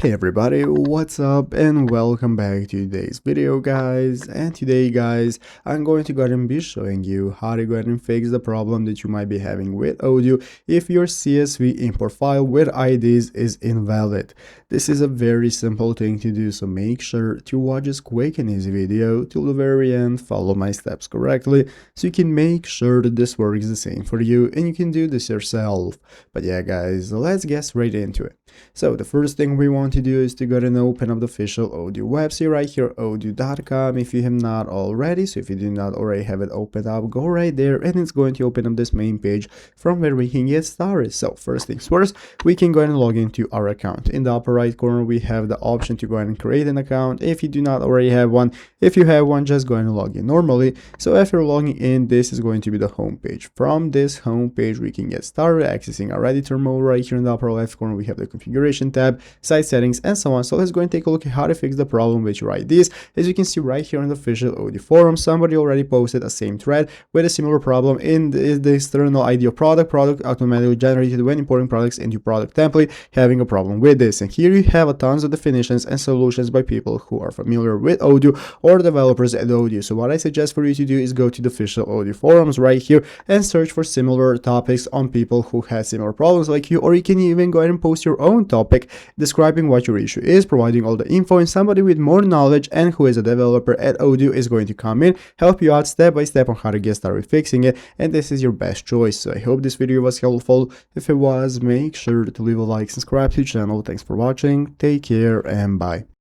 Hey everybody, what's up and welcome back to today's video guys. And today guys, I'm going to go ahead and be showing you how to go ahead and fix the problem that you might be having with Odoo if your CSV import file with IDs is invalid. This is a very simple thing to do, so make sure to watch this quick and easy video till the very end, follow my steps correctly so you can make sure that this works the same for you and you can do this yourself. But yeah guys, let's get straight into it. So the first thing we want to do is to go ahead and open up the official Odoo website right here, odoo.com, if you have not already. So if you do not already have it opened up, go right there and it's going to open up this main page from where we can get started. So first things first, we can go ahead and log into our account. In the upper right corner, we have the option to go ahead and create an account if you do not already have one. If you have one, just go ahead and log in normally. So after logging in, this is going to be the home page. From this home page, we can get started accessing our editor mode. Right here in the upper left corner, we have the configuration tab, site settings, and so on. So let's go and take a look at how to fix the problem with your IDs. As you can see right here on the official Odoo forum, somebody already posted a same thread with a similar problem in the external ID of product automatically generated when importing products into product template, having a problem with this. And here you have a tons of definitions and solutions by people who are familiar with Odoo or developers at Odoo. So what I suggest for you to do is go to the official Odoo forums right here and search for similar topics on people who have similar problems like you, or you can even go ahead and post your own topic describing what your issue is, providing all the info, and somebody with more knowledge and who is a developer at Odoo is going to come in, help you out step by step on how to get started fixing it, and this is your best choice. So I hope this video was helpful. If it was, make sure to leave a like, subscribe to the channel. Thanks for watching, take care, and bye.